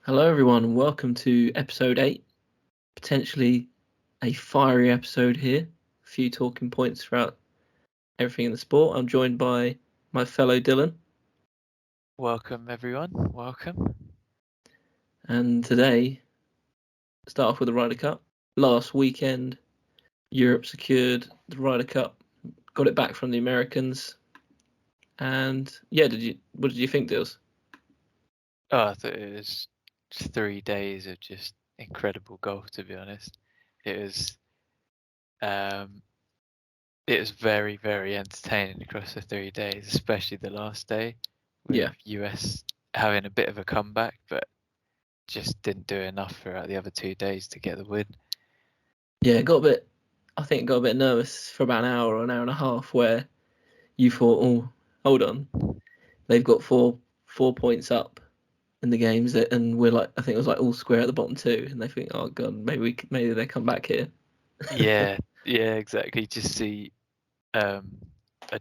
Hello, everyone. Welcome to episode 8. Potentially a fiery episode here. A few talking points throughout everything in the sport. I'm joined by my fellow Dylan. Welcome, everyone. Welcome. And today, start off with the Ryder Cup. Last weekend, Europe secured the Ryder Cup, got it back from the Americans. And yeah, what did you think, Dils? I thought it was 3 days of just incredible golf. To be honest, it was very, very entertaining across the 3 days, especially the last day with Yeah. US having a bit of a comeback, but just didn't do enough throughout the other 2 days to get the win. Yeah, I think it got a bit nervous for about an hour or an hour and a half where you thought, oh, hold on. They've got four points up in the games, and we're like, I think it was like all square at the bottom too, and they think, oh god, maybe they come back here. Yeah, exactly. Just see a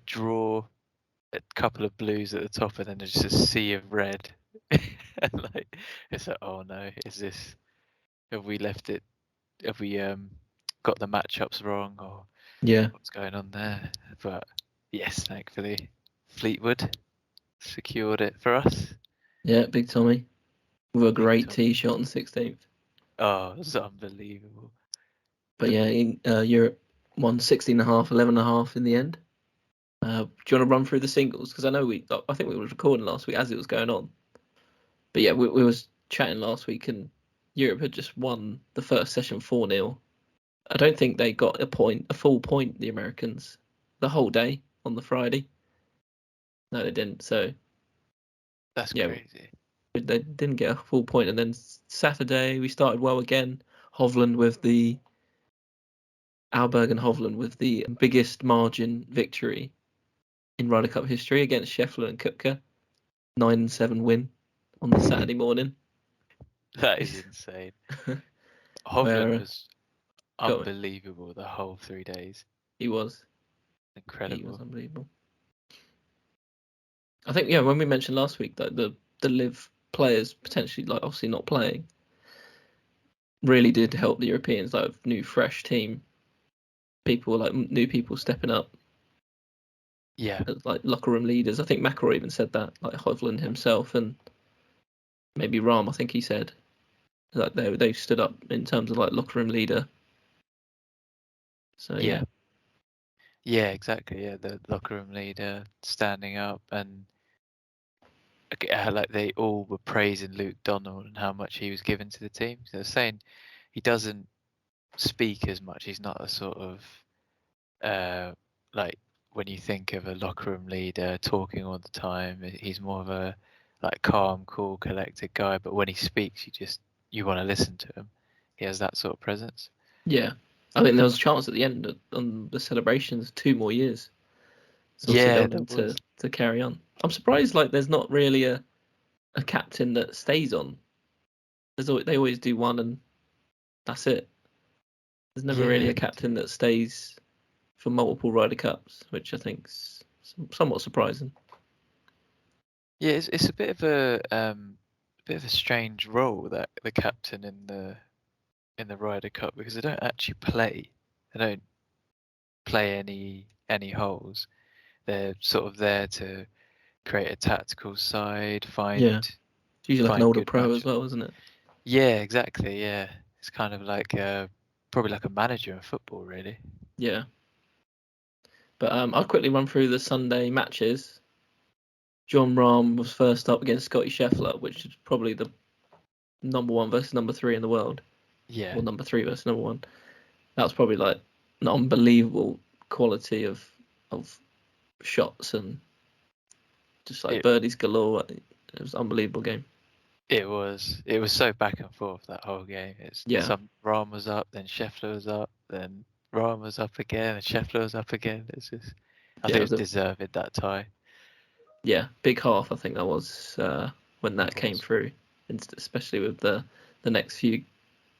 draw, a couple of blues at the top, and then there's just a sea of red. And like, it's like, oh no, have we left it? Have we got the matchups wrong, or Yeah, what's going on there? But yes, thankfully, Fleetwood secured it for us. yeah, Big Tommy with a Big great Tom. tee shot on the 16th. Oh, it was unbelievable. But yeah, Europe won 16.5, 11.5 in the end. Do you want to run through the singles? Because I think we were recording last week as it was going on. But yeah, we was chatting last week, and Europe had just won the first session 4-0. I don't think they got a full point, the Americans, the whole day on the Friday. No, they didn't. So That's yeah, crazy. they didn't get a full point, and then Saturday we started well again. Alberg and Hovland with the biggest margin victory in Ryder Cup history against Sheffield and Kupka. 9-7 win on the Saturday morning. That is insane. Where Hovland was unbelievable the whole 3 days. He was Incredible. unbelievable. I think when we mentioned last week that the live players potentially, like, obviously not playing, really did help the Europeans, like new fresh team, people like new people stepping up. Yeah. As, like, locker room leaders. I think McElroy even said that, like Hovland himself, and maybe Rahm, I think he said that they stood up in terms of like locker room leader. So yeah. Yeah, exactly. Yeah, the locker room leader standing up, and like they all were praising Luke Donald and how much he was given to the team. So they're saying he doesn't speak as much. He's not a sort of like when you think of a locker room leader talking all the time. He's more of a like calm, cool, collected guy. But when he speaks, you want to listen to him. He has that sort of presence. Yeah. I think there was a chance at the end on the celebrations 2 more years. So obviously they Yeah, wanted there was. to carry on. I'm surprised like there's not really a captain that stays on. They always do one and that's it. There's never really Yeah, a captain that stays for multiple Ryder Cups, which I think's somewhat surprising. yeah. It's a bit of a strange role, that the captain in the Ryder Cup, because they don't actually play. They don't play any holes. They're sort of there to create a tactical side, Yeah. It's usually like an older good pro as matchup. well, isn't it? Yeah, exactly. Yeah, it's kind of like probably like a manager in football, really. Yeah. But I'll quickly run through the Sunday matches. John Rahm was first up against Scotty Scheffler, which is probably the number 1 versus number 3 in the world. Yeah, Or number 3 versus number 1. That was probably like an unbelievable quality of shots and just like it birdies galore. It was an unbelievable game. it was so back and forth that whole game. It's Yeah. some Rahm was up, then Scheffler was up, then Rahm was up again, and Scheffler was up again. It's just, I Yeah, think it it was was deserved, that tie. big half. I think that was when that It came was. through, and especially with the next few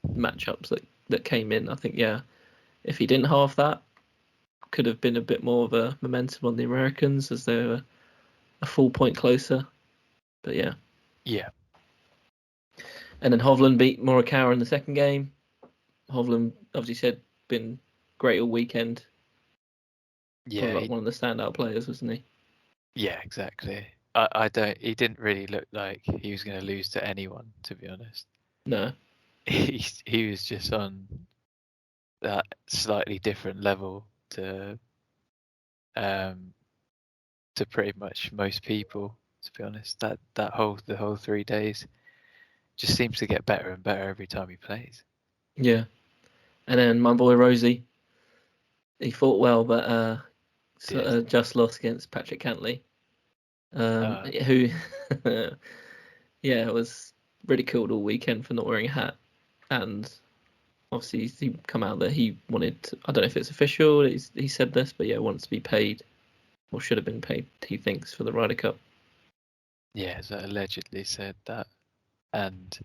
matchups that came in. I think if he didn't half that, could have been a bit more of a momentum on the Americans as they were a full point closer. But yeah. Yeah. And then Hovland beat Morikawa in the second game. Hovland, obviously said, been great all weekend. Probably Yeah, like one of the standout players, wasn't he? yeah, exactly. I don't. He didn't really look like he was going to lose to anyone, to be honest. No. He was just on that slightly different level um to pretty much most people, to be honest. The whole 3 days just seems to get better and better every time he plays. Yeah. And then my boy Rosie, he fought well, but Did. just lost against Patrick Cantley, who, yeah, was ridiculed all weekend for not wearing a hat. And obviously he come out that he wanted to, I don't know if it's official, he said this, but yeah, wants to be paid, or should have been paid, he thinks, for the Ryder Cup. Yeah, so allegedly said that, and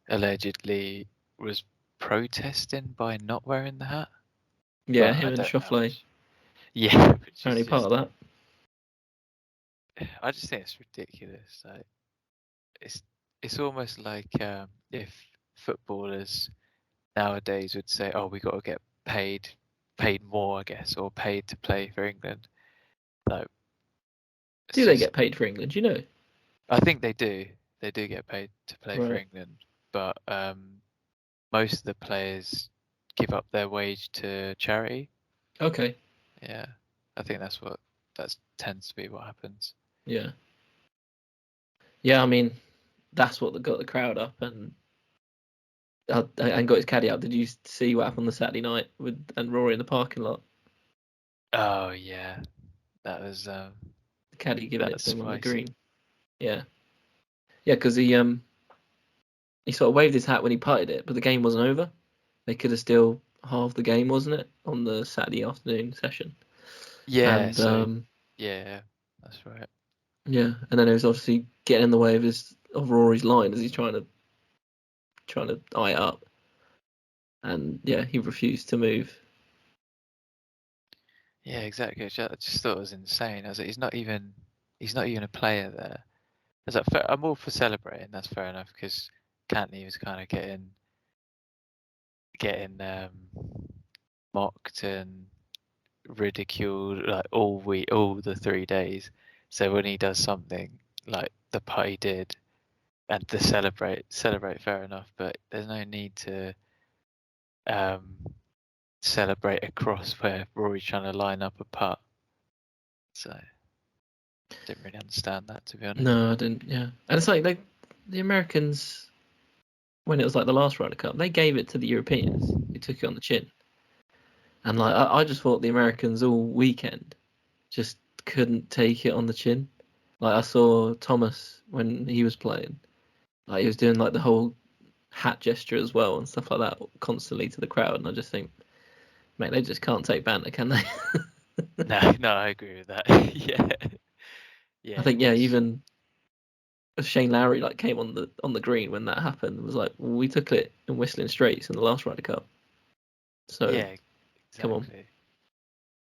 allegedly was protesting by not wearing the hat. Yeah, But him I and don't know how Schauffele, much. Yeah, which is apparently part just. of that. I just think it's ridiculous. Like, it's almost like if footballers nowadays would say, "Oh, we got to get paid more, I guess, or paid to play for England." Like, it's Do they just. get paid for England? Do you know? I think they do. They do get paid to play for Right. England, but most of the players give up their wage to charity. Okay. Yeah, I think that tends to be what happens. Yeah. Yeah, I mean, that's what got the crowd up, and got his caddy out. Did you see what happened on the Saturday night with and Rory in the parking lot? Oh yeah, that was The caddy giving it that's to him on the spicy. green. Yeah. Yeah, because he sort of waved his hat when he putted it, but the game wasn't over. They could have still halved the game, wasn't it, on the Saturday afternoon session? Yeah, And so yeah, that's right. yeah, and then it was obviously getting in the way of Rory's line as he's trying to eye it up, and yeah, he refused to move. Yeah, exactly. I just thought it was insane. I was like, he's not even a player there. I was like, I'm all for celebrating. That's fair enough because Cantony was kind of getting mocked and ridiculed like all the 3 days. So when he does something like the putt he did and to celebrate, fair enough. But there's no need to um celebrate across where Rory's trying to line up a putt. So didn't really understand that, to be honest. No, I didn't. Yeah, and it's like the Americans, when it was like the last Ryder Cup, they gave it to the Europeans who took it on the chin, and like I just thought the Americans all weekend just couldn't take it on the chin. Like I saw Thomas when he was playing, like he was doing like the whole hat gesture as well and stuff like that constantly to the crowd, and I just think, mate, they just can't take banter, can they? No, no, I agree with that. Yeah, I yeah, it think yeah, was. even Shane Lowry like came on the green when that happened and was like, well, we took it in Whistling Straits in the last Ryder Cup, so Yeah, come on. exactly.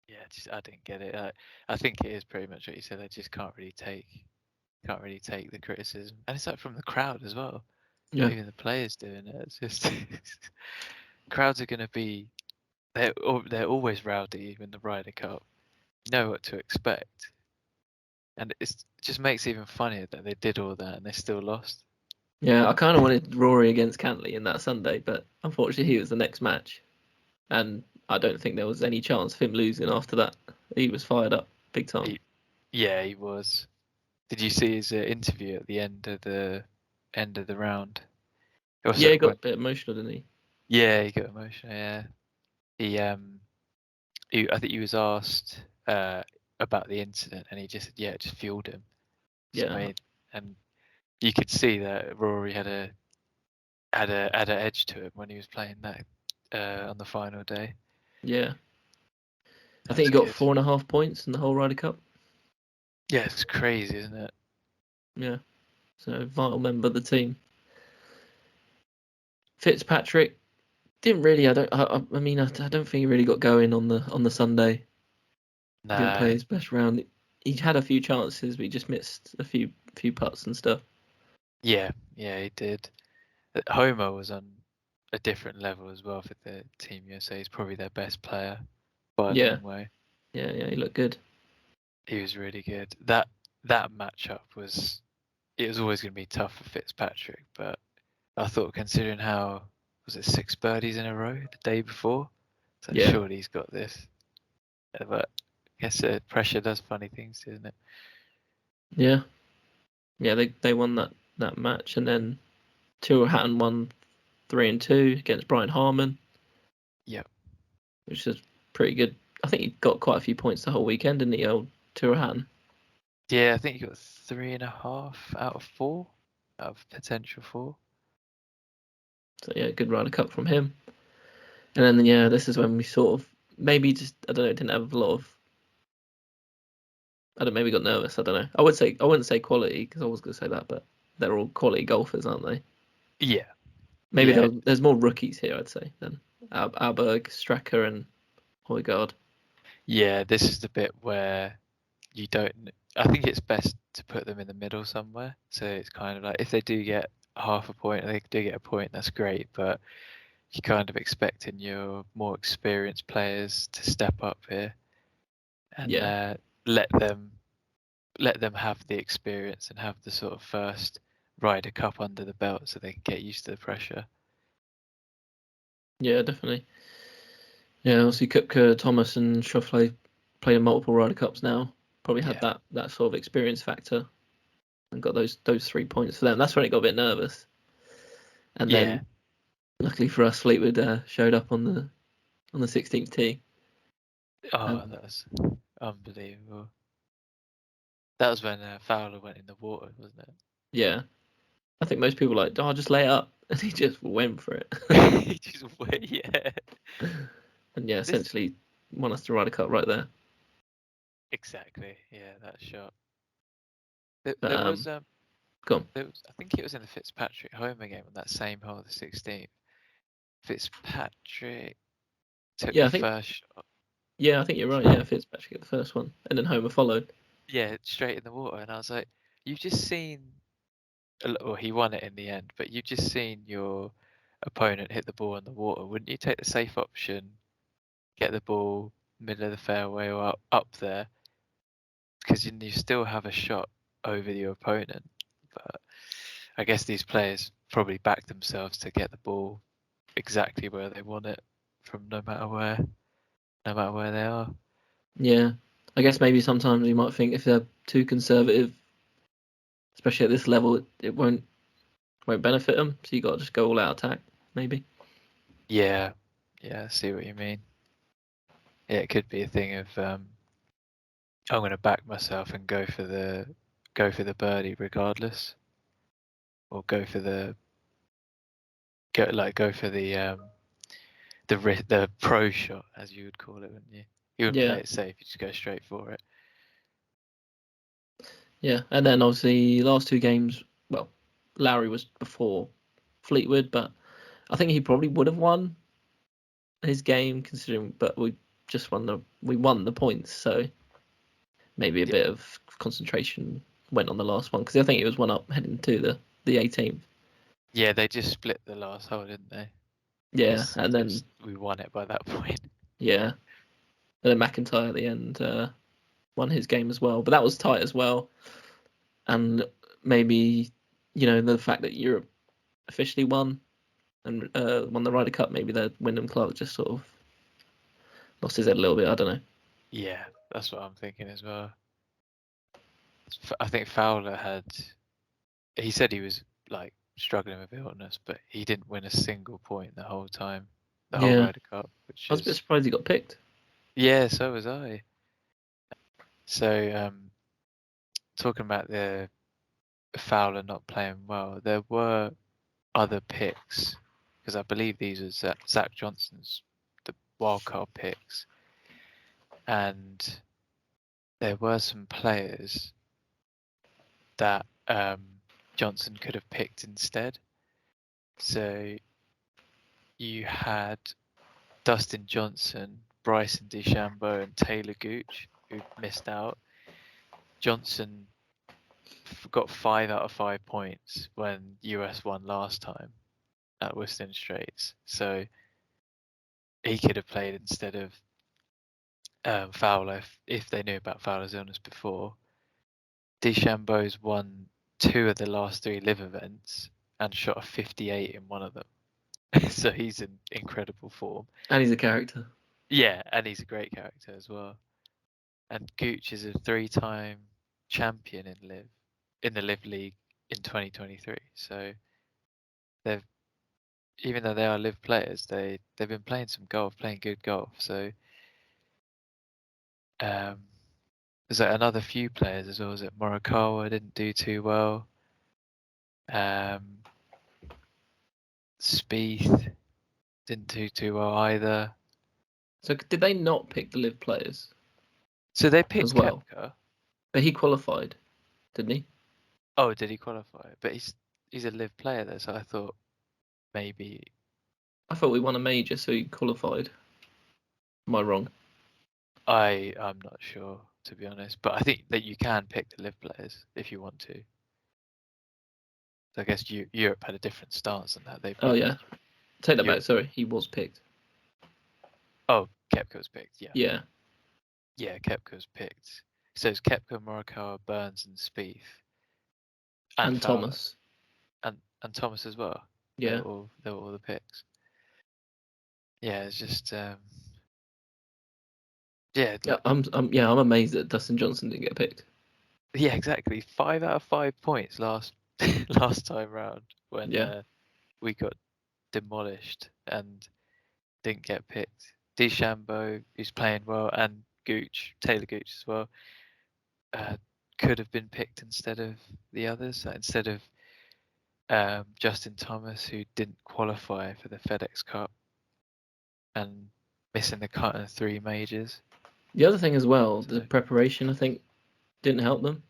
Yeah, just I didn't get it. I think it is pretty much what you said. I just can't really take the criticism, and it's like from the crowd as well. Not Yeah, even the players doing it. It's just crowds are going to be they're always rowdy in the Ryder Cup. You know what to expect, and it just makes it even funnier that they did all that and they still lost. yeah. I kind of wanted Rory against Cantley in that Sunday, but unfortunately he was the next match, and I don't think there was any chance of him losing after that. He was fired up big time. Yeah, he was. Did you see his interview at the end of the round? Yeah, Also, he got a bit emotional, didn't he? yeah, he got emotional. Yeah, he I think he was asked about the incident, and he just said, yeah, it just fueled him. Just Yeah, made, and you could see that Rory had a edge to him when he was playing that on the final day. yeah. I That think was he got good. 4.5 points in the whole Ryder Cup. Yeah, it's crazy, isn't it? Yeah, so vital member of the team. Fitzpatrick didn't really. I mean, I don't think he really got going on the Sunday. He didn't play No. his best round. He had a few chances, but he just missed a few putts and stuff. Yeah, yeah, he did. Homer was on a different level as well for the Team USA. He's probably their best player by a long way. Yeah, he looked good. He was really good. That matchup was always going to be tough for Fitzpatrick, but I thought considering how was it 6 birdies in a row the day before, so surely he's got this. But I guess pressure does funny things, doesn't it? Yeah, they won that match, and then Hatton won 3-2 against Brian Harman. Yep. Which is pretty good. I think he got quite a few points the whole weekend, didn't he, old Hatton? Yeah, I think he got 3.5 out of 4 out of potential 4. So yeah, good Ryder Cup from him. And then this is when we sort of maybe just didn't have a lot of. Maybe got nervous. I don't know. I wouldn't say quality because I was going to say that, but they're all quality golfers, aren't they? Yeah. Maybe there's more rookies here, I'd say, than Alberg, Stracker, and Højgaard. Yeah, this is the bit where you don't. I think it's best to put them in the middle somewhere. So it's kind of like if they do get half a point, they do get a point. That's great, but you're kind of expecting your more experienced players to step up here and let them have the experience and have the sort of first Ryder Cup under the belt, so they can get used to the pressure. Yeah, definitely. Yeah, obviously Kupka, Thomas, and Schauffele playing multiple Ryder Cups now. Probably had that sort of experience factor and got those 3 points for them. That's when it got a bit nervous. And then, luckily for us, Fleetwood showed up on the 16th tee. Oh, that was unbelievable. That was when Fowler went in the water, wasn't it? Yeah. I think most people were like, oh, just lay it up. And he just went for it. He just went, yeah. And essentially won us the Ryder Cup right there. Exactly, yeah, that shot. There was go on. I think it was in the Fitzpatrick Homer game on that same hole, the 16th. Fitzpatrick took the first shot. Yeah, I think you're right. Yeah, Fitzpatrick got the first one, and then Homer followed. Yeah, straight in the water, and I was like, you've just seen. Well, he won it in the end, but you've just seen your opponent hit the ball in the water. Wouldn't you take the safe option, get the ball middle of the fairway or up there, because you still have a shot over your opponent? But I guess these players probably back themselves to get the ball exactly where they want it from no matter where they are. Yeah, I guess maybe sometimes you might think if they're too conservative, especially at this level, it won't benefit them. So you got to just go all out attack, maybe. Yeah, I see what you mean. Yeah, it could be a thing of I'm going to back myself and go for the birdie regardless, or go for the pro shot, as you would call it, wouldn't you? You wouldn't play it safe; you just go straight for it. Yeah, and then obviously last 2 games, well, Lowry was before Fleetwood, but I think he probably would have won his game considering, but we won the points, so maybe a bit of concentration went on the last one because I think it was one up heading to the 18th. Yeah, they just split the last hole, didn't they? Yeah, and then we won it by that point. Yeah, and then McIntyre at the end won his game as well, but that was tight as well. And maybe the fact that Europe officially won and won the Ryder Cup, maybe that Wyndham Clark just sort of lost his head a little bit. I don't know. Yeah, that's what I'm thinking as well. I think Fowler he said he was like struggling with illness, but he didn't win a single point the whole time, the whole Ryder Cup. I was a bit surprised he got picked. Yeah, so was I. So talking about the Fowler not playing well, there were other picks because I believe these are Zach Johnson's the wildcard picks, and there were some players that Johnson could have picked instead. So you had Dustin Johnson, Bryson DeChambeau, and Taylor Gooch who missed out. Johnson got 5 out of 5 points when US won last time, at Western Straits, so he could have played instead of Fowler if they knew about Fowler's illness before. DeChambeau's won 2 of the last 3 live events and shot a 58 in one of them. So he's in incredible form. And he's a character. Yeah, and he's a great character as well. And Gooch is a 3-time champion in the Live League in 2023. So they've, even though they are Live players, they've been playing some golf, playing good golf. So there's another few players as well. Was it Morikawa didn't do too well? Spieth didn't do too well either. So did they not pick the Live players? So they picked as well. Koepka. But he qualified, didn't he? Oh, did he qualify? But he's a Live player there, so I thought maybe. I thought we won a major, so he qualified. Am I wrong? I'm not sure, to be honest, but I think that you can pick the Live players if you want to. So I guess Europe had a different stance on that. Oh yeah, take that back. Sorry, he was picked. Oh, Koepka was picked. Yeah. Yeah. Yeah, Koepka was picked. So it's Koepka, Morikawa, Burns, and Spieth, and Thomas, and Thomas as well. Yeah. They were all the picks. Yeah, it's just I'm amazed that Dustin Johnson didn't get picked. Yeah, exactly. 5 out of 5 points last time round when we got demolished and didn't get picked. DeChambeau, who's playing well, and Taylor Gooch as well, could have been picked instead of the others. Instead of Justin Thomas, who didn't qualify for the FedEx Cup and missing the cut in 3 majors. The other thing as well, the preparation, I think, didn't help them.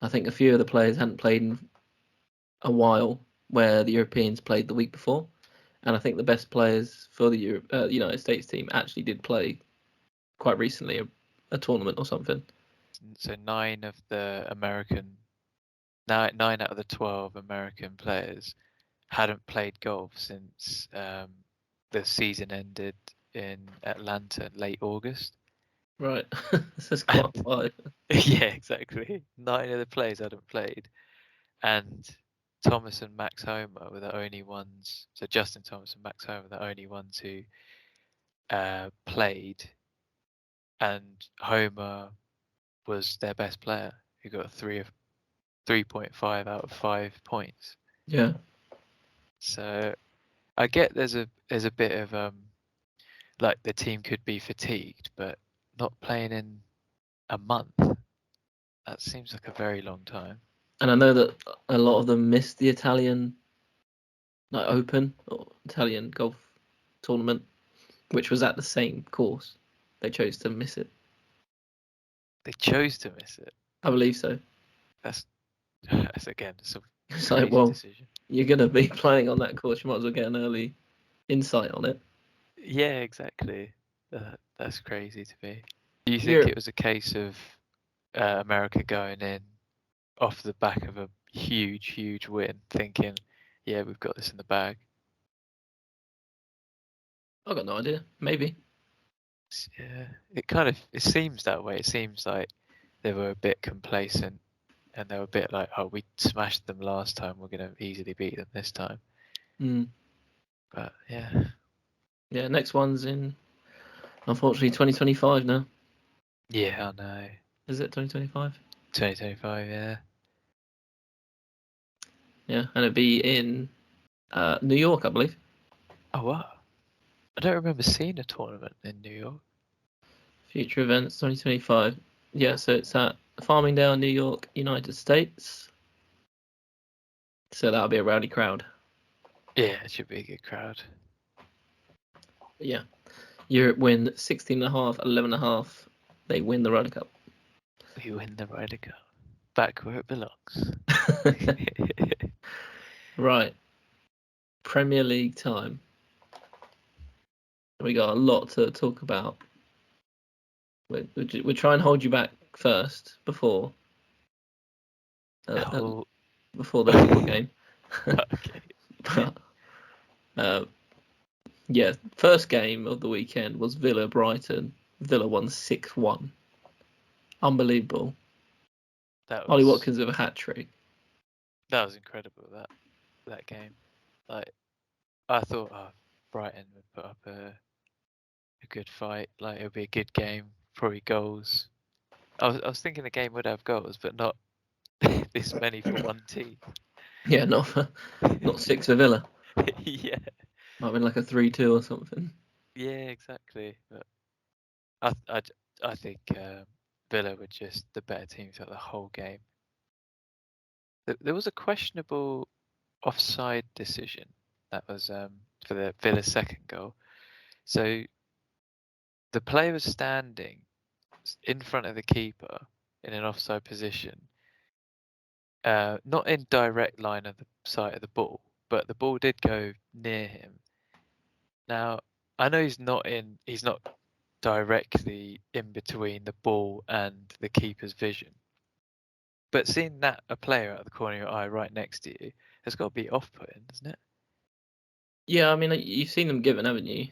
I think a few of the players hadn't played in a while, where the Europeans played the week before, and I think the best players for the United States team actually did play quite recently a tournament or something. So 9 out of the 12 American players hadn't played golf since the season ended in Atlanta in late August. Right, this is quite a while. Yeah, exactly. 9 of the players hadn't played, and Thomas and Max Homer were the only ones. So Justin Thomas and Max Homer were the only ones who played, and Homer was their best player, who got 3.5 out of 5 points. Yeah. So I get there's a bit of like the team could be fatigued, but not playing in a month, that seems like a very long time. And I know that a lot of them missed the Italian Open or Italian golf tournament, which was at the same course. They chose to miss it. They chose to miss it. I believe so. That's again some it's crazy like, well, decision. You're gonna be playing on that course. You might as well get an early insight on it. Yeah, exactly. That's crazy to me. Do you think it was a case of America going in off the back of a huge win, thinking, yeah, we've got this in the bag? I've got no idea. Maybe. Yeah, it seems that way. It seems like they were a bit complacent, and they were a bit like, oh, we smashed them last time, we're going to easily beat them this time. But yeah. Yeah, next one's in, unfortunately, 2025 now. Yeah, I know. Is it 2025? 2025, yeah. Yeah, and it'd be in New York, I believe. Oh, wow. I don't remember seeing a tournament in New York. Future events 2025. Yeah, so it's at Farmingdale, New York, United States. So that'll be a rowdy crowd. Yeah, it should be a good crowd. Yeah. Europe win 16.5, 11.5. They win the Ryder Cup. We win the Ryder Cup. Back where it belongs. Right. Premier League time. We got a lot to talk about. We'll try and hold you back first before the Liverpool game. Okay. Uh, yeah, first game of the weekend was Villa Brighton. Villa won 6-1. Unbelievable. That Ollie was Watkins with a hat trick. incredible. That game. Like I thought, Brighton would put up a good fight. Like it would be a good game, probably goals. I was thinking the game would have goals, but not this many for one team. Yeah, not 6 for Villa. Yeah. Might have been like a 3-2 or something. Yeah, exactly. But I think Villa were just the better team throughout the whole game. There was a questionable offside decision that was for the Villa second goal. So the player was standing in front of the keeper in an offside position, not in direct line of the sight of the ball, but the ball did go near him. Now I know he's not directly in between the ball and the keeper's vision, but seeing that a player out of the corner of your eye right next to you has got to be off-putting, doesn't it? Yeah, I mean, you've seen them given, haven't you?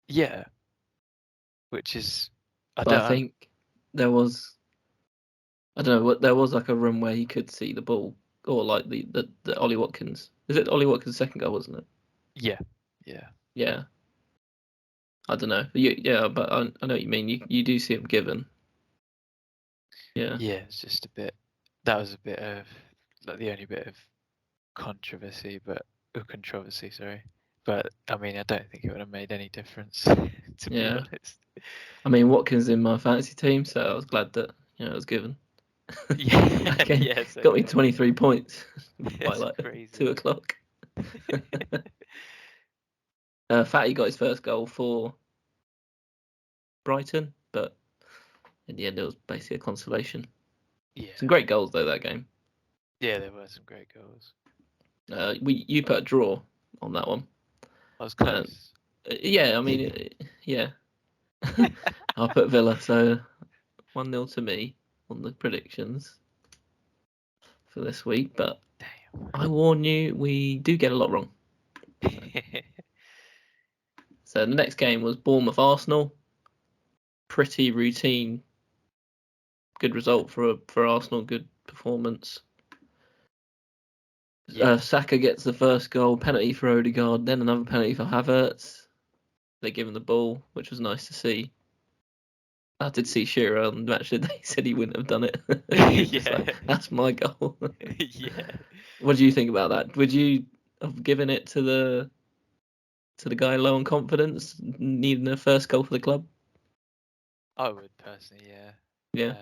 Yeah, which is But I think there was, I don't know, there was like a room where he could see the ball, or like the Ollie Watkins. Is it Ollie Watkins' second goal, wasn't it? yeah. Yeah. I don't know. Yeah, but I know what you mean. You do see him given. Yeah. Yeah, it's just a bit. That was a bit of like the only bit of controversy, sorry. But I mean, I don't think it would have made any difference, to be Yeah. honest. I mean, Watkins in my fantasy team, so I was glad that it was given. Yeah, Okay, yeah. So got me 23 points by it's like crazy. 2 o'clock. Fatty got his first goal for Brighton, but in the end, it was basically a consolation. Yeah, Some great goals though that game. yeah. There were some great goals. You put a draw on that one. I was close. Yeah, I mean, yeah. I'll put Villa, so 1-0 to me on the predictions for this week. But Damn. I warn you, we do get a lot wrong. So the next game was Bournemouth Arsenal. Pretty routine, good result for Arsenal. Good performance. Yeah. Saka gets the first goal, penalty for Odegaard, then another penalty for Havertz. They give him the ball, which was nice to see. I did see Shearer on the match that they said he wouldn't have done it. He was just like, that's my goal. Yeah. What do you think about that? Would you have given it to the guy low on confidence, needing a first goal for the club? I would personally, yeah. Yeah.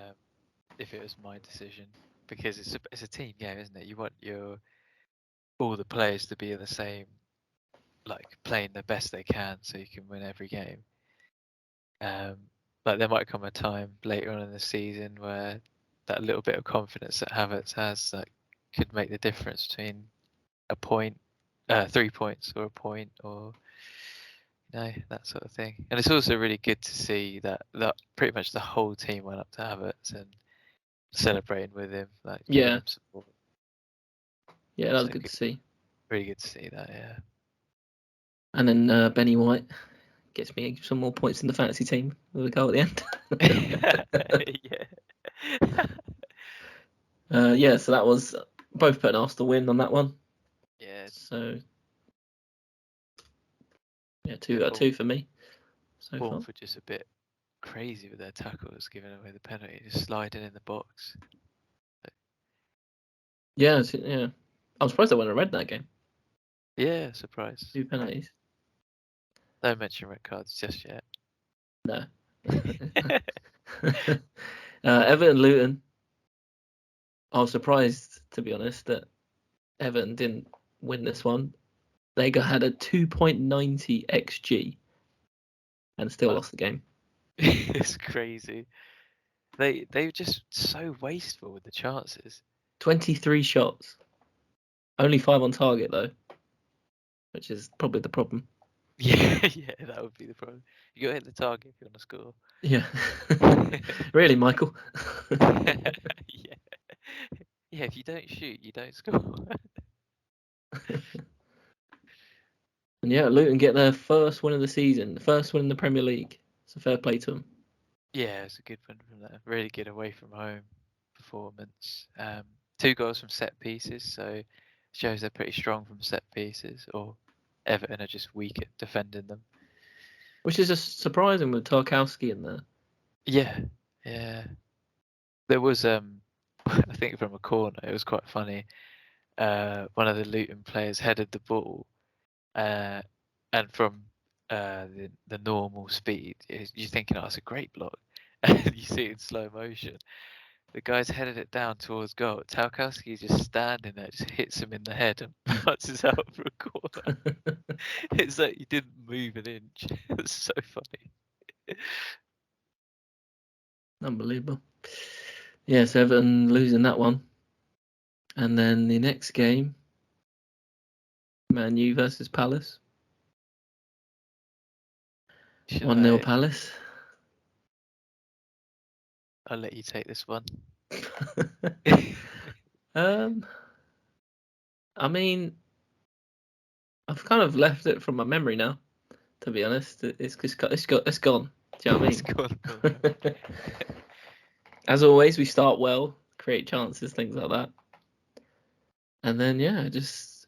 If it was my decision, because it's a team game, isn't it? You want all the players to be the same, like playing the best they can, so you can win every game. Like there might come a time later on in the season where that little bit of confidence that Havertz has, like, could make the difference between a point, 3 points, or a point, or that sort of thing. And it's also really good to see that pretty much the whole team went up to Havertz and celebrating with him, like giving Yeah. him support. Yeah, that was So good to see. really good to see that, yeah. And then Benny White gets me some more points in the fantasy team with a goal at the end. Yeah, so that was both putting Arsenal win on that one. Yeah. So yeah, 2 for me so far. Bournemouth were just a bit crazy with their tackles, giving away the penalty, just sliding in the box. Yeah, I'm surprised they went red that game. Yeah, surprise. 2 penalties. Don't mention red cards just yet. No. Everton Luton. I was surprised, to be honest, that Everton didn't win this one. They had a 2.90 xG and still lost the game. It's crazy. They were just so wasteful with the chances. 23 shots. Only 5 on target though, which is probably the problem. Yeah, that would be the problem. You gotta hit the target if you want to score. Yeah. Really, Michael? Yeah. Yeah, if you don't shoot, you don't score. And yeah, Luton get their first win of the season, the first win in the Premier League. So fair play to them. Yeah, it's a good one from there. Really good away from home performance. 2 goals from set pieces, so shows they're pretty strong from set pieces. Or Everton are just weak at defending them. Which is just surprising with Tarkowski in there. Yeah, yeah. There was I think from a corner, it was quite funny. One of the Luton players headed the ball, and from the normal speed, you're thinking, oh, it's a great block, and you see it in slow motion. The guy's headed it down towards goal. Tarkowski's just standing there, just hits him in the head and passes out for a corner. It's like he didn't move an inch. It was so funny. Unbelievable. Yes, Everton losing that one. And then the next game, Man U versus Palace. 1-0 Palace. I'll let you take this one. I mean, I've kind of left it from my memory now, to be honest. It's gone. Do you know what I mean? It's gone. As always, we start well, create chances, things like that. And then, yeah, it was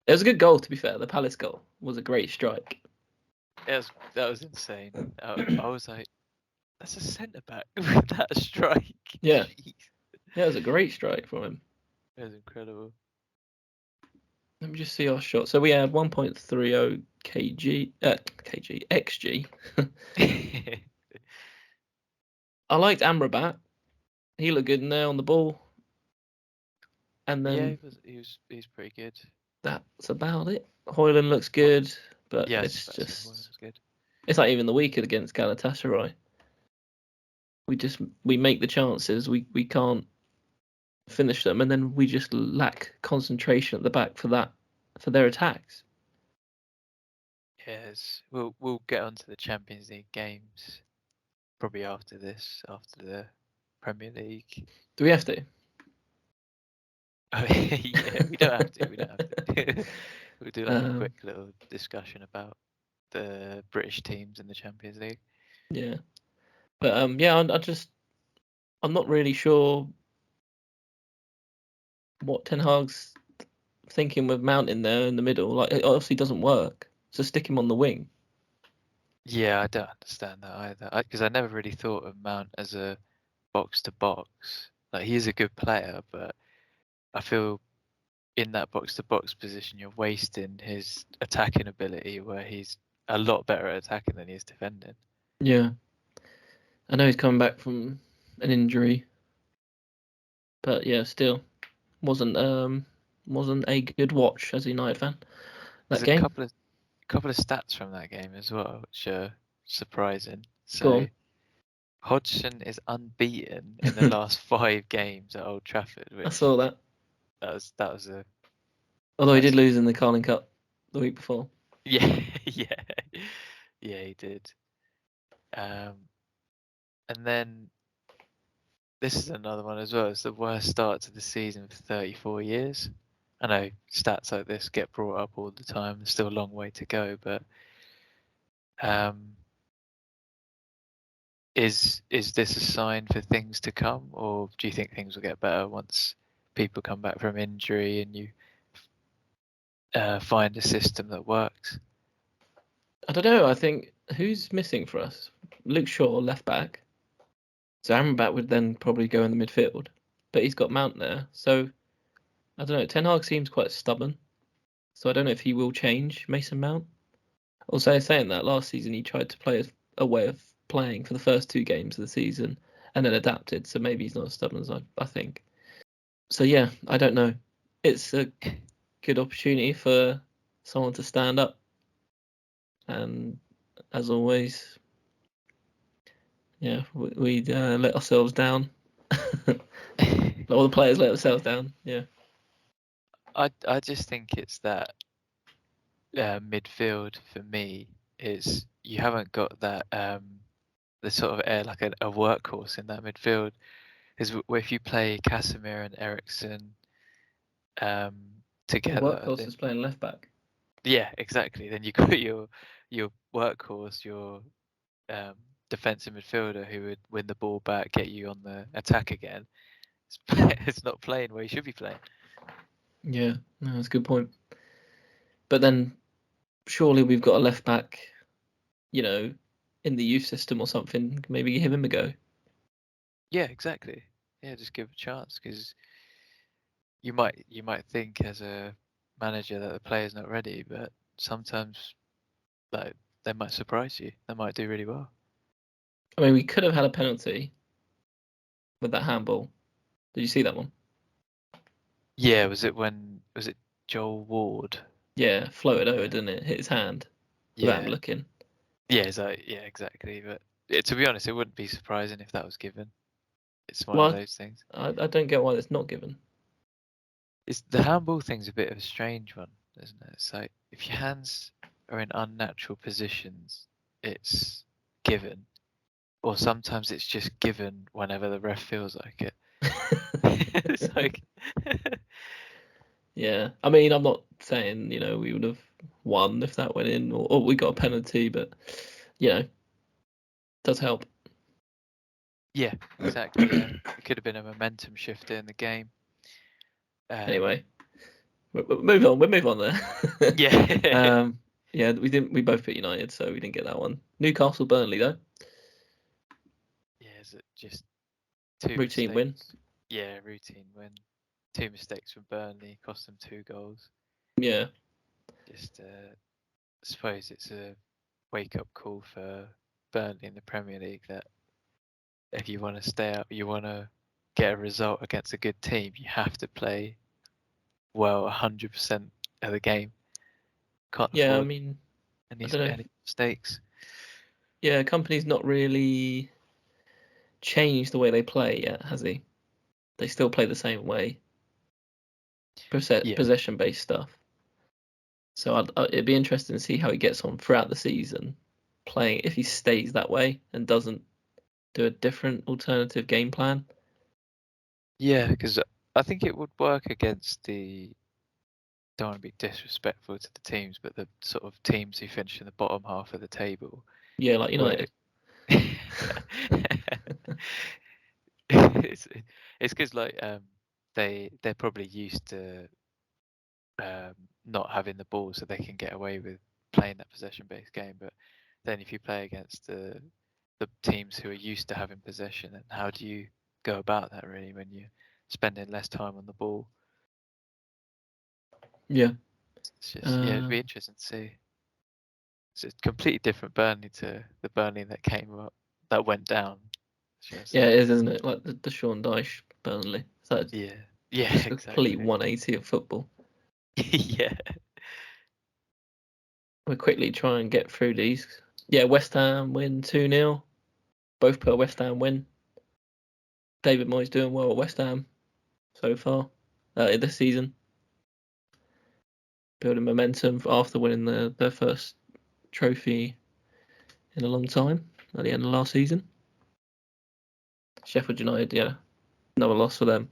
a good goal, to be fair. The Palace goal was a great strike. That was insane. I was like, that's a centre back with that strike. Yeah. Jeez. Yeah, it was a great strike from him. It was incredible. Let me just see our shot. So we had 1.30 xg. I liked Amrabat. He looked good in there on the ball. And then he's pretty good. That's about it. Højlund looks good, but Yeah, it's just was good. It's like even the weekend against Galatasaray. We make the chances, we can't finish them, and then we just lack concentration at the back for their attacks. Yes, we'll get onto the Champions League games probably after the Premier League. Do we have to? Yeah, we don't have to. We'll do like a quick little discussion about the British teams in the Champions League. Yeah, but yeah, I'm not really sure what Ten Hag's thinking with Mount in there in the middle. Like, it obviously doesn't work, so stick him on the wing. Yeah, I don't understand that either. Because I never really thought of Mount as a box to box. Like, he is a good player, but I feel in that box to box position, you're wasting his attacking ability, where he's a lot better at attacking than he is defending. Yeah, I know he's coming back from an injury, but yeah, still wasn't a good watch as a United fan. There's Game. a couple of stats from that game as well, which are surprising. Go on. Hodgson is unbeaten in the last 5 games at Old Trafford. Which I saw that. That was a. Although he did lose in the Carling Cup the week before. Yeah, yeah, he did. And then this is another one as well. It's the worst start to the season for 34 years. I know stats like this get brought up all the time. There's still a long way to go, but is this a sign for things to come, or do you think things will get better once people come back from injury and you find a system that works? I don't know. I think who's missing for us? Luke Shaw, left back. So Amrabat would then probably go in the midfield, but he's got Mount there. So I don't know. Ten Hag seems quite stubborn, so I don't know if he will change Mason Mount. Also, saying that last season he tried to play a way of playing for the first 2 games of the season and then adapted. So maybe he's not as stubborn as I think. So yeah, I don't know. It's a good opportunity for someone to stand up, and as always, yeah, we let ourselves down. All the players let themselves down. Yeah. I just think it's that midfield for me is you haven't got that the sort of air like a workhorse in that midfield. Is if you play Casemiro and Eriksen together. Workhorse is playing left back. Yeah, exactly. Then you got your workhorse, your defensive midfielder who would win the ball back, get you on the attack again. It's not playing where he should be playing. Yeah, no, that's a good point. But then surely we've got a left back, you know, in the youth system or something. Maybe give him a go. Yeah, exactly. Yeah, just give it a chance, because you might think as a manager that the player's not ready, but sometimes like they might surprise you. They might do really well. I mean, we could have had a penalty with that handball. Did you see that one? Yeah, was it Joel Ward? Yeah, floated over, Yeah. didn't it? Hit his hand without him Yeah. looking. Yeah, yeah, exactly. But to be honest, it wouldn't be surprising if that was given. It's one of Well, those things. I don't get why it's not given. It's the handball thing's a bit of a strange one, isn't it? It's like if your hands are in unnatural positions, it's given, or sometimes it's just given whenever the ref feels like it. It's like, Yeah, I mean, I'm not saying we would have won if that went in, or we got a penalty, but it does help. yeah, exactly. Yeah, it could have been a momentum shifter in the game. Anyway, move on. We'll move on there. Yeah. Yeah, we didn't. We both put United, so we didn't get that one. Newcastle, Burnley though, Yeah, is it just two routine win. mistakes? Yeah, routine win. Two mistakes from Burnley cost them 2 goals. Yeah, Just, I suppose it's a wake-up call for Burnley in the Premier League that if you want to stay up, you want to get a result against a good team, you have to play well 100% of the game. Can't yeah. I afford mean, any I don't know. any mistakes. Yeah, company's not really changed the way they play yet, has he? They still play the same way, Yeah, possession-based stuff. So it'd be interesting to see how he gets on throughout the season, playing if he stays that way and doesn't do a different alternative game plan. yeah, because I think it would work against the. Don't want to be disrespectful to the teams, but the sort of teams who finish in the bottom half of the table, Yeah, like where United. it's because like they're probably used to not having the ball, so they can get away with playing that possession based game. But then if you play against the teams who are used to having possession, then how do you go about that really when you're spending less time on the ball? Yeah. It's just yeah, it'd be interesting to see. It's a completely different Burnley to the Burnley that came up, that went down. Should I Yeah, say? it is, isn't it? Like the Sean Dyche Burnley. So Yeah, yeah, just a complete exactly. 180 of football. Yeah, We'll quickly try and get through these. Yeah, West Ham win 2-0. Both put a West Ham win. David Moyes doing well at West Ham so far this season. Building momentum after winning their first trophy in a long time at the end of last season. Sheffield United, yeah, another loss for them.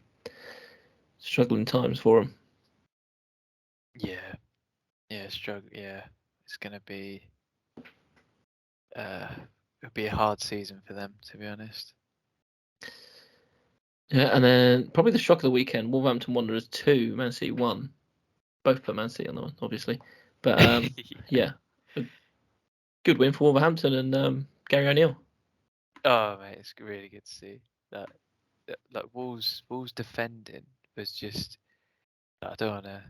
Struggling times for them. yeah, yeah. Struggle. Yeah, it's gonna be it'll be a hard season for them, to be honest. Yeah, and then probably the shock of the weekend: Wolverhampton Wanderers 2, Man City 1. Both put Man City on the one, obviously, but yeah, a good win for Wolverhampton and Gary O'Neill. Oh mate, it's really good to see that. Like Wolves defending was just. I don't want to.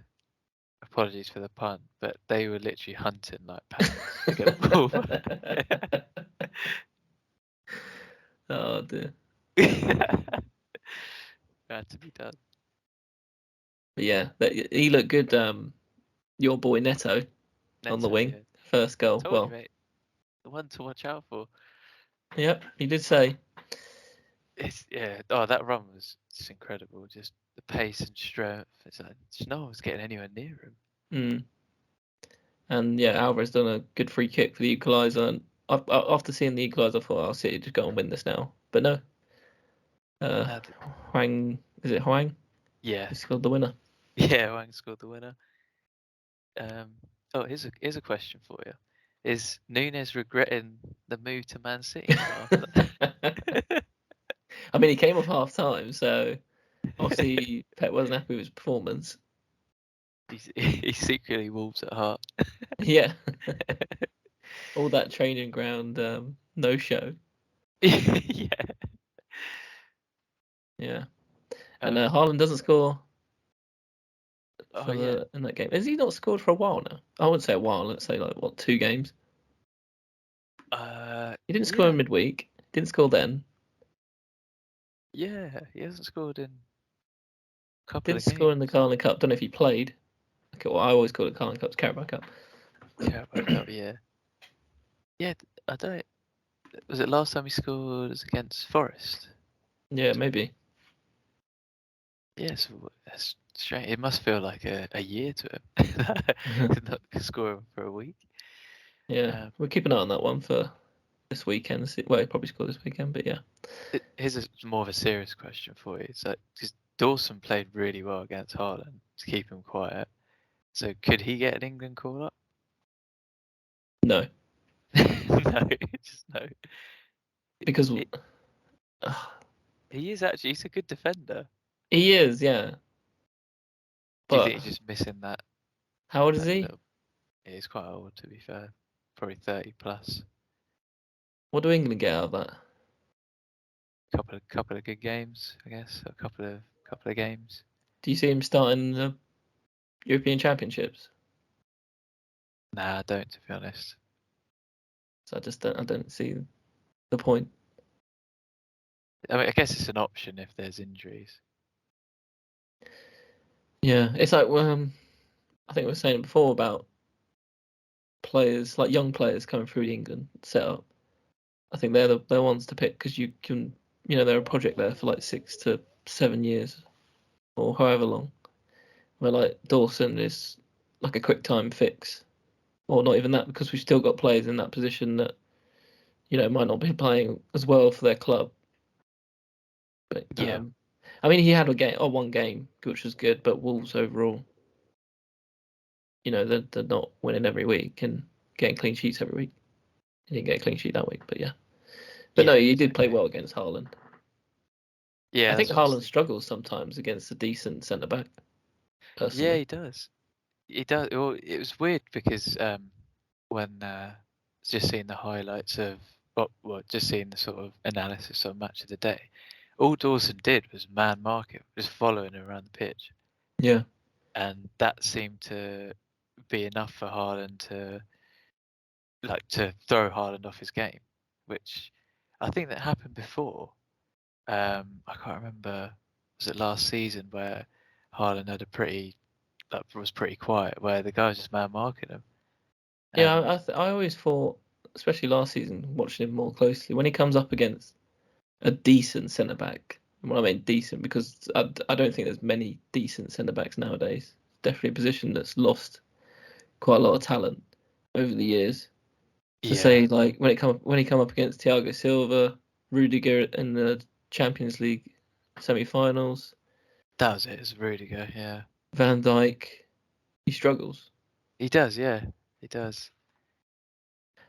Apologies for the pun, but they were literally hunting like pandas to get the ball. Oh dear. Had to be done. But yeah, he looked good. Your boy Neto on the Neto, wing, yeah. first goal. Told you, Well, mate. The one to watch out for. yep, he did say. It's yeah. Oh, that run was just incredible. Just the pace and strength. It's like no one's getting anywhere near him. Mm. And yeah, Alvarez done a good free kick for the equaliser. And after seeing the equaliser, I thought, City just go and win this now. But no, Uh, Huang, is it Huang? yeah, He scored the winner. yeah. Wang scored the winner. Um, Oh, here's a question for you. Is Nunes regretting the move to Man City now after? I mean, he came off half time, so obviously Pep wasn't happy with his performance. He's secretly Wolves at heart. Yeah, all that training ground no show. Yeah. Yeah, and Um, Haaland doesn't score oh for yeah. in that game. Has he not scored for a while now? I wouldn't say a while. Let's say like what, 2 games. He didn't score Yeah. in midweek. Didn't score then. Yeah. He hasn't scored in a couple Didn't of score in the games. Carling Cup. Don't know if he played. Okay, well, I always call it Carling Cup, Carabao Cup. Carabao Cup, yeah. Yeah, I don't. Was it last time he scored was against Forest? Yeah, maybe. Yes, that's strange. It must feel like a year to him. Not scoring for a week. Yeah, Um, we'll keep an eye on that one for this weekend. Well, he probably scored this weekend, but yeah. Here's more of a serious question for you. So, because Dawson played really well against Haaland to keep him quiet. So, could he get an England call up? No, No, just no. because It, he is actually, he's a good defender. he is, yeah. Do you But think he's just missing that? how old is That he? little, he's quite old, to be fair. Probably 30 plus. What do England get out of that? Couple of good games, I guess. A couple of games. Do you see him starting the European Championships? Nah, I don't, to be honest. So I don't see the point. I mean, I guess it's an option if there's injuries. Yeah, it's like I think we were saying before about players like young players coming through the England setup. I think they're ones to pick because you can they're a project there for like 6 to 7 years or however long. Where like Dawson is like a quick time fix, or not even that because we've still got players in that position that might not be playing as well for their club. But Yeah. I mean he had one game which was good, but Wolves overall, they're not winning every week and getting clean sheets every week. He didn't get a clean sheet that week, but yeah. But no, Yeah, he did play exactly. well against Haaland. I Yeah, think that's what I was Haaland thinking. struggles sometimes against a decent centre back, Yeah, personally. he does. He does. Well, it was weird because when just seeing the highlights of just seeing the sort of analysis of match of the day, all Dawson did was man mark it, just following him around the pitch, Yeah. and that seemed to be enough for Haaland to throw Haaland off his game, which I think that happened before. I can't remember. Was it last season where Haaland had was pretty quiet, where the guy was just man marking him, Yeah, and I always thought, especially last season, watching him more closely, when he comes up against a decent centre back. And what I mean decent, because I don't think there's many decent centre backs nowadays. Definitely a position that's lost quite a lot of talent over the years. To yeah, say like when he come up against Thiago Silva, Rudiger in the Champions League semi-finals, that was it. It was Rudiger. Yeah, Van Dijk, he struggles. he does. Yeah, he does.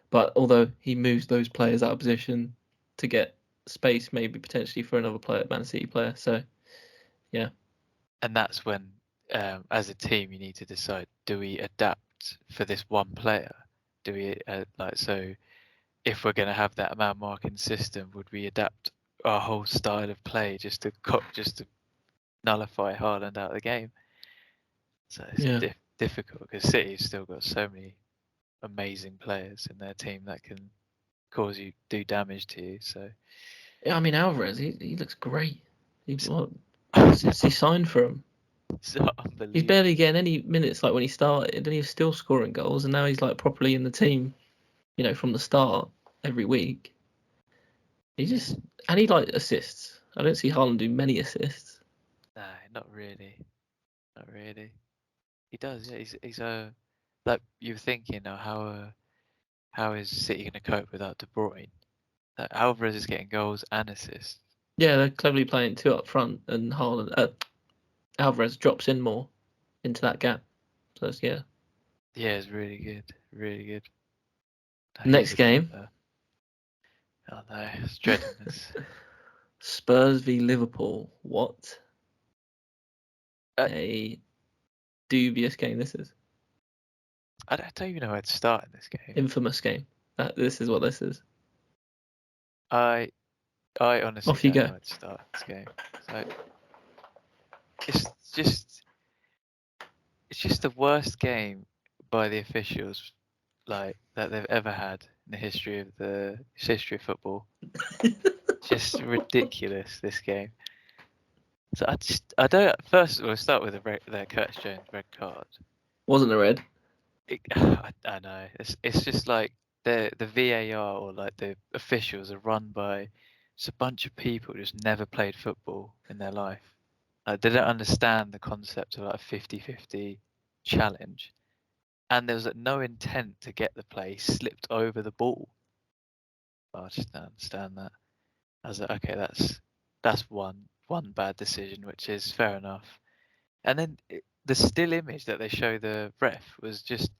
But although he moves those players out of position to get space, maybe potentially for another player, Man City player. So yeah, And that's when, as a team, you need to decide: do we adapt for this one player? Do we so? If we're going to have that man marking system, would we adapt our whole style of play just to nullify Haaland out of the game? So it's yeah, difficult because City's still got so many amazing players in their team that can do damage to you. So yeah. I mean Alvarez, he looks great. He it's, what, since he signed for him, it's he's barely unbelievable. getting any minutes like when he started, and he's still scoring goals, and now he's like properly in the team, from the start every week. He Yeah, just and he like assists. I don't see Haaland do many assists. no, not really, not really. He does. Yeah, he's a like you're thinking now how is City going to cope without De Bruyne? Alvarez is getting goals and assists. Yeah, they're cleverly playing two up front, and Haaland, Alvarez drops in more into that gap. So it's, yeah, Yeah, it's really good. Really good. Next game. Oh no, I was dreading this. Spurs v Liverpool. What Uh, a dubious game this is. I don't even know where to start in this game. Infamous game. This is what this is. I honestly Off you don't know go. where to start this game. So it's just the worst game by the officials like that they've ever had in the history of football. Just ridiculous, this game. So I don't. First, we'll start with the Curtis Jones red card. Wasn't a red. I know. It's just like the VAR or like the officials are run by just a bunch of people who just never played football in their life. They don't understand the concept of like a 50-50 challenge, and there was like, no intent to get the play. Slipped over the ball. I just don't understand that. I was like, okay, that's one bad decision, which is fair enough. And then the still image that they show the ref was just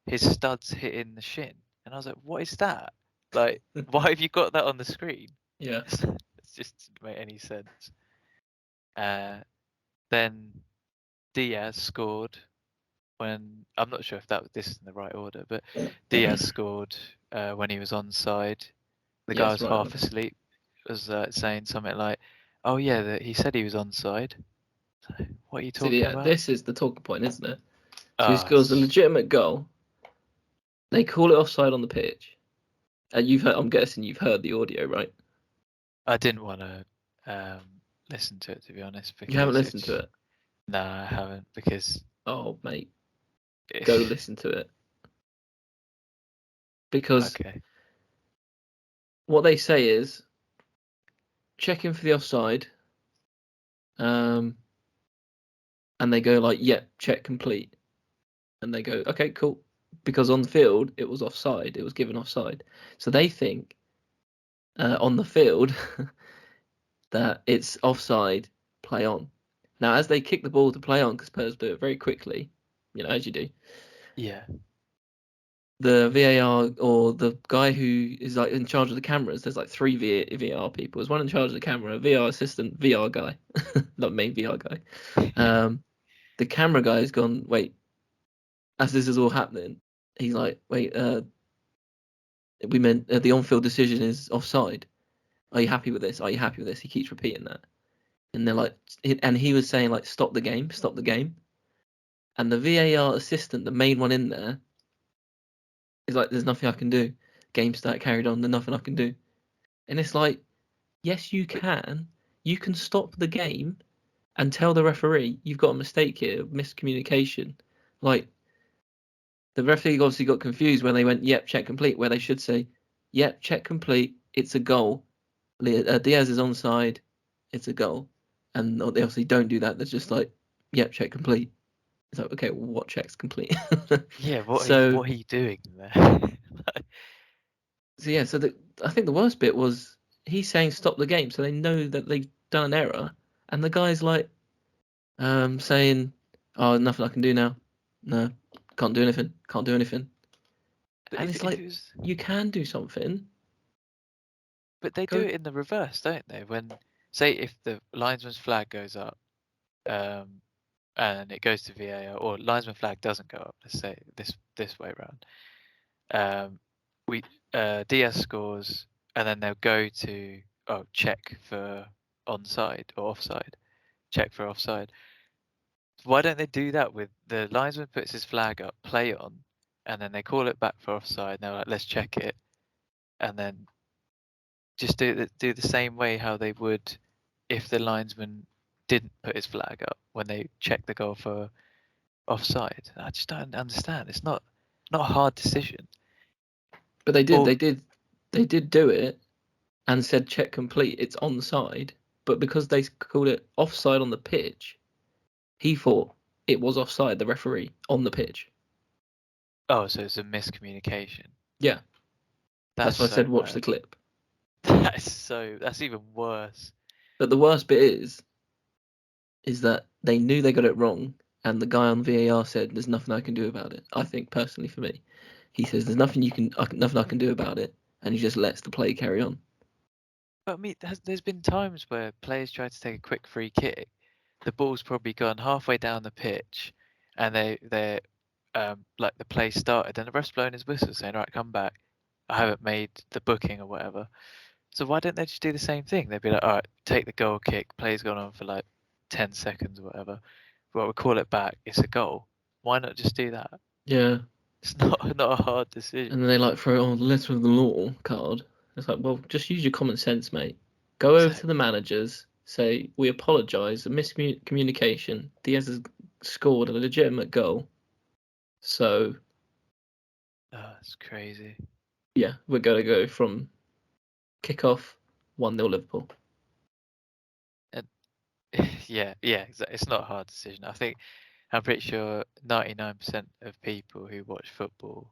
his studs hitting the shin, and I was like, what is that? Like, why have you got that on the screen? Yeah. It just didn't make any sense. Then Diaz scored when I'm not sure if this is in the right order, but Diaz scored when he was onside. The guy Yes, was right. half asleep, was saying something like, "Oh yeah, he said he was onside." So, what are you So talking yeah, about? this is the talking point, isn't it? So he Oh, scores a legitimate goal. They call it offside on the pitch. And I'm guessing you've heard the audio, right? I didn't want to listen to it, to be honest, You haven't because listened to it's it. no, I haven't, because Oh, mate, go listen to it. Because okay, what they say is checking for the offside, and they go like, "Yep, check complete," and they go, "Okay, cool," because on the field it was offside. It was given offside, so they think on the field that it's offside, play on. Now, as they kick the ball to play on, because Spurs do it very quickly, as you do, yeah, the VAR or the guy who is like in charge of the cameras, there's like three VAR people. There's one in charge of the camera, a VR assistant, VR guy, not main VR guy. The camera guy has gone, wait, as this is all happening, he's like, wait, we meant the on-field decision is offside. Are you happy with this? Are you happy with this? He keeps repeating that. And they're like, and he was saying like, stop the game, stop the game. And the VAR assistant, the main one in there, is like, there's nothing I can do. Game start carried on, there's nothing I can do. And it's like, yes, you but can. You can stop the game and tell the referee you've got a mistake here, miscommunication. Like the referee obviously got confused when they went, "Yep, check complete," where they should say, "Yep, check complete. It's a goal. Diaz is onside. It's a goal." And they obviously don't do that. They're just like, "Yep, check complete." It's like, okay, well, what checks complete? yeah, so, what are you doing there? so yeah, I think the worst bit was he's saying stop the game, so they know that they've done an error, and the guy's like, saying, "Oh, nothing I can do now. No, can't do anything. Can't do anything." But And it's if like, it was, you can do something. but they do Go. it in the reverse, don't they? When say if the linesman's flag goes up, and it goes to VAR, or linesman flag doesn't go up. Let's say this way around. We Diaz scores, and then they'll go to check for onside or offside. Check for offside. Why don't they do that with the linesman puts his flag up, play on, and then they call it back for offside. And they're like, let's check it, and then just do the same way how they would if the linesman didn't put his flag up when they check the goal for offside. I just don't understand. It's not a hard decision. But they did. Or They did do it and said check complete. It's onside. But because they called it offside on the pitch, he thought it was offside. The referee on the pitch. so it's a miscommunication. Yeah, That's that's why I said so watch the bad. clip. That's even worse. But the worst bit is that they knew they got it wrong, and the guy on VAR said, "There's nothing I can do about it." I think personally, for me, he says, "There's nothing nothing I can do about it," and he just lets the play carry on. But I mean, there's been times where players try to take a quick free kick, the ball's probably gone halfway down the pitch, and they're like the play started, and the ref's blowing his whistle saying, "Right, come back. I haven't made the booking or whatever." So why don't they just do the same thing? They'd be like, "All right, take the goal kick. Play's gone on for like 10 seconds or whatever. Well, we'll call it back. It's a goal. Why not just do that?" Yeah. It's not a hard decision. And then they like throw on the letter of the law card. It's like, well, just use your common sense, mate. Go over to the managers, say, "We apologise, a miscommunication. Diaz has scored a legitimate goal. So, Oh, it's crazy. yeah, we're going to go from kick-off 1-0 Liverpool." Yeah, it's not a hard decision. I'm pretty sure 99% of people who watch football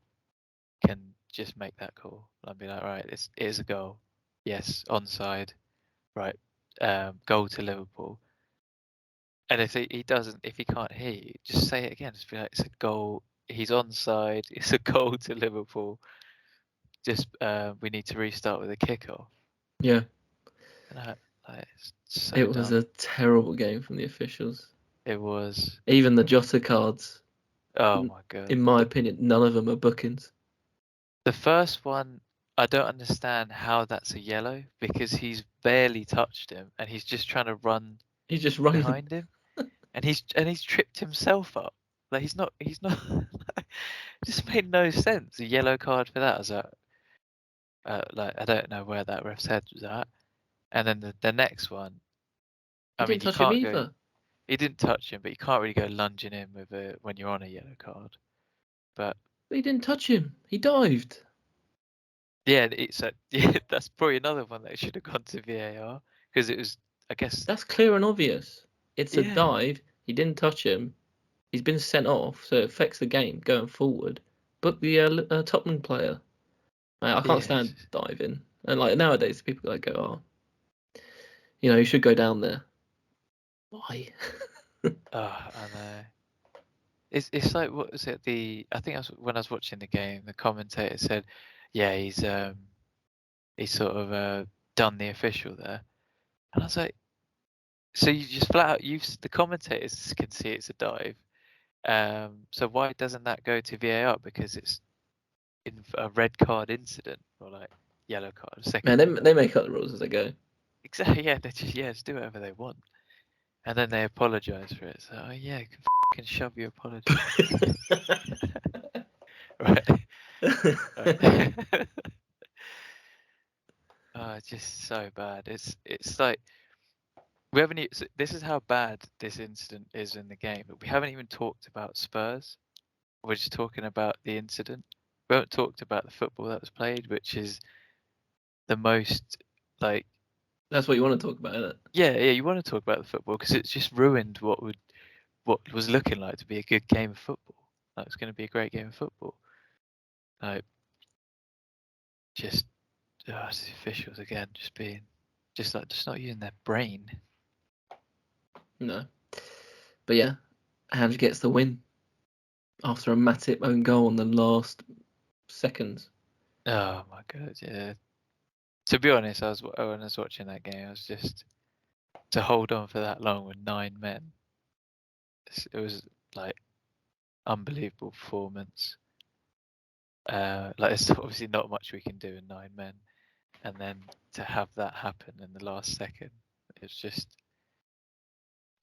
can just make that call. I'll be like, right, it is a goal. Yes, onside. Right, goal to Liverpool. And if if he can't hear you, just say it again. Just be like, it's a goal. He's onside. It's a goal to Liverpool. Just we need to restart with a kickoff. Yeah. And it's so It was dumb. a terrible game from the officials. It was. Even the Jota cards, Oh my god. in my opinion, none of them are bookings. The first one, I don't understand how that's a yellow because he's barely touched him and he's just trying to run He's just running. behind him, and he's tripped himself up. Like he's not it just made no sense. A yellow card for that. Like I don't know where that ref's head was at. And then the next one, He I mean didn't you touch him can't go. either. He didn't touch him, but you can't really go lunging in when you're on a yellow card. But He didn't touch him. He dived. yeah, yeah, that's probably another one that should have gone to VAR because it was, I guess, That's clear and obvious. It's a yeah, dive. He didn't touch him. He's been sent off, so it affects the game going forward. But the Tottenham player, I can't yeah, stand diving. And like nowadays, people like go, "Oh, you should go down there." Why? I know. It's like what was it? I think when I was watching the game, the commentator said, yeah, he's sort of done the official there, and I was like, so you just flat out the commentators can see it's a dive. So why doesn't that go to VAR? Because it's in a red card incident or like yellow card, second Man, yellow. they make up the rules as they go. Exactly. Yeah, they just do whatever they want, and then they apologise for it. So yeah, you can shove your apology. Right. Right. Oh, it's just so bad. It's like we haven't. This is how bad this incident is in the game. But we haven't even talked about Spurs. We're just talking about the incident. We haven't talked about the football that was played, which is the most like. That's what you want to talk about, isn't it? Yeah. You want to talk about the football because it's just ruined what was looking like to be a good game of football. Like it's going to be a great game of football. Like just it's the officials again, just being just not using their brain. No. But yeah, Hans gets the win after a Matip own goal in the last seconds. Oh my god, yeah. To be honest, when I was watching that game, I was just to hold on for that long with 9 men. It was like unbelievable performance. Like there's obviously not much we can do in 9 men, and then to have that happen in the last second, it's just.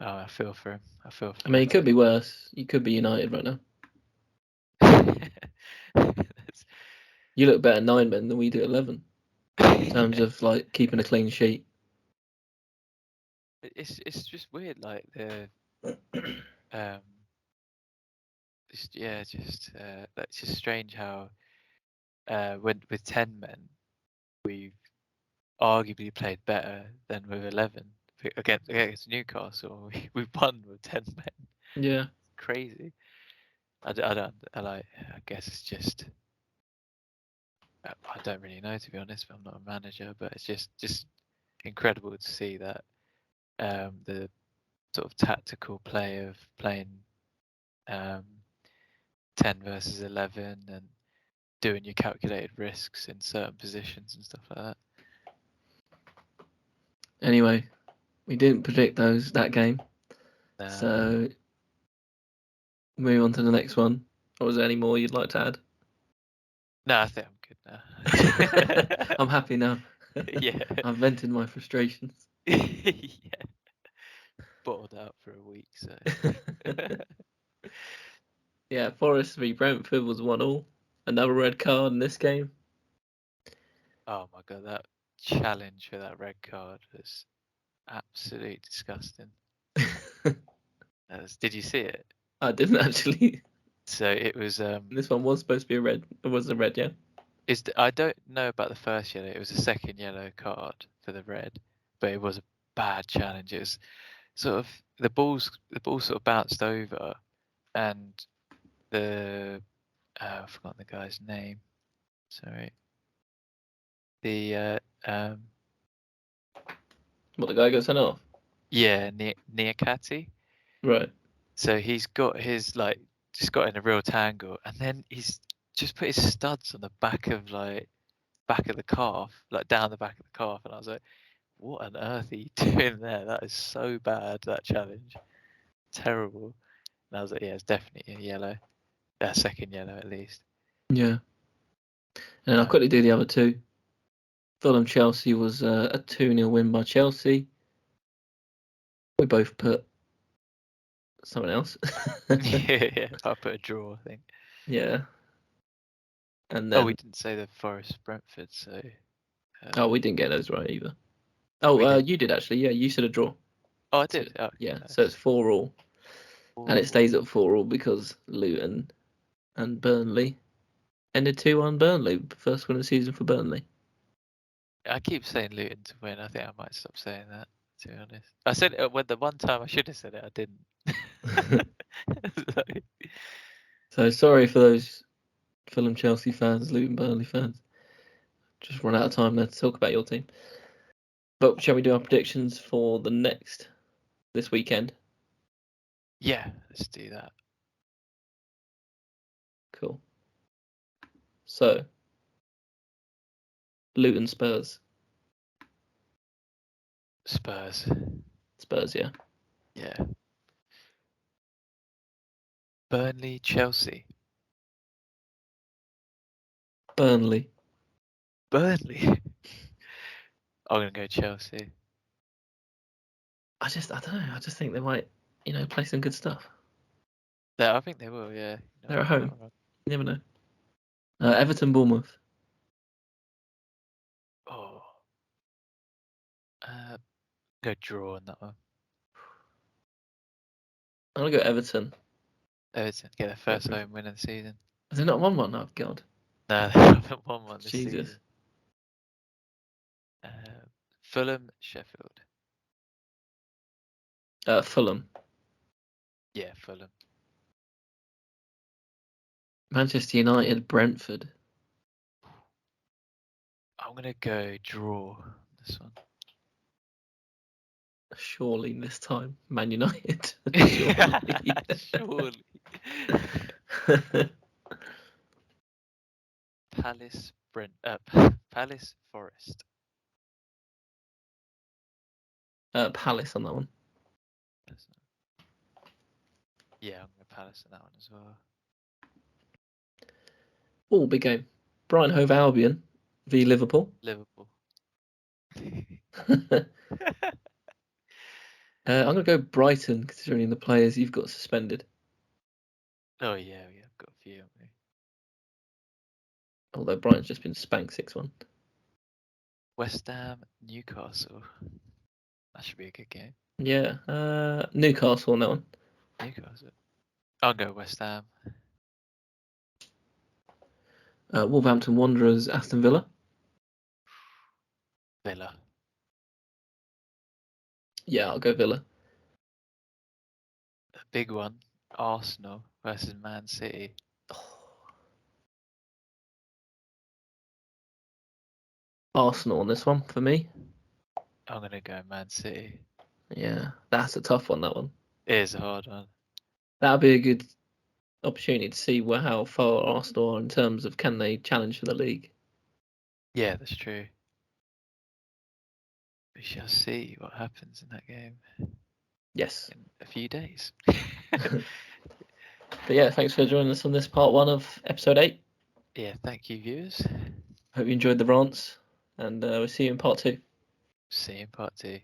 Oh, I feel for him. I feel for I mean, him. it could be worse. You could be United right now. You look better 9 men than we do 11 in terms of like keeping a clean sheet. It's just weird, like the um, it's just strange how when with 10 men we've arguably played better than with 11 against Newcastle. We won with 10 men. Yeah. Crazy. I guess it's just. I don't really know, to be honest. I'm not a manager, but it's just incredible to see that the sort of tactical play of playing 10 versus 11 and doing your calculated risks in certain positions and stuff like that. Anyway, we didn't predict that game. No. So, move on to the next one. Or was there any more you'd like to add? No, I think I'm good now. I'm happy now. Yeah. I've vented my frustrations. Yeah. Bottled out for a week, so. Yeah, Forest v Brentford was 1-1. Another red card in this game. Oh my god, that challenge for that red card was absolutely disgusting. Did you see it? I didn't actually. So it was. This one was supposed to be a red. It was a red, yeah. I don't know about the first yellow. It was a second yellow card for the red, but it was a bad challenge. It was sort of the ball sort of bounced over, and I've forgotten the guy's name. Sorry. What, the guy got sent off? Yeah, Niakate. Right. So he's got his just got in a real tangle, and then he's just put his studs on the back of the calf, like down the back of the calf, and I was like, what on earth are you doing there? That is so bad, that challenge. Terrible. And I was like, yeah, it's definitely a yellow. A second yellow at least. Yeah. And I'll quickly do the other two. Fulham Chelsea was a 2-0 win by Chelsea. We both put someone else. Yeah, I put a draw, I think. Yeah. And then, we didn't say the Forest Brentford, so. we didn't get those right either. Oh, you did actually. Yeah, you said a draw. Oh, I did. So, okay, yeah, nice. so it's 4-4, and it Ooh. stays at 4-4 because Luton and Burnley ended 2-1 Burnley. First win of the season for Burnley. I keep saying Luton to win. I think I might stop saying that, to be honest. I said it when the one time I should have said it, I didn't. So sorry for those Fulham Chelsea fans, Luton Burnley fans. Just run out of time there to talk about your team. But shall we do our predictions for this weekend? Yeah, let's do that. Cool. So, Luton Spurs. Spurs. Spurs, yeah. Yeah. Burnley, Chelsea. Burnley. Burnley. I'm gonna go Chelsea. I don't know. I just think they might, play some good stuff. Yeah, I think they will. Yeah. They're at home. You never know. Everton, Bournemouth. Oh. Go draw on that one. I'm gonna go Everton. Everton get their first home win of the season. Has they not won one? Oh God. No, they haven't won one this Jesus. season. Fulham, Sheffield. Fulham. Yeah, Fulham. Manchester United, Brentford. I'm gonna go draw on this one. Surely this time, Man United. Surely. Palace, Palace, Forest. Palace on that one. Yeah, I'm going to Palace on that one as well. Oh, big game. Brighton Hove Albion v Liverpool. Liverpool. I'm going to go Brighton, considering the players you've got suspended. Oh, yeah, we have got a few, haven't we? Although Brighton's just been spanked 6-1. West Ham, Newcastle. That should be a good game. Yeah. Newcastle on that one. Newcastle. I'll go West Ham. Wolverhampton Wanderers, Aston Villa. Villa. Yeah, I'll go Villa. A big one. Arsenal versus Man City. Arsenal on this one for me. I'm going to go Man City. Yeah, that's a tough one, that one. It is a hard one. That'll be a good opportunity to see how far Arsenal are in terms of can they challenge for the league. Yeah, that's true. We shall see what happens in that game Yes. in a few days. But yeah, thanks for joining us on this part 1 of episode 8. Yeah, thank you, viewers. Hope you enjoyed the rants, and we'll see you in part 2. See you in part 2.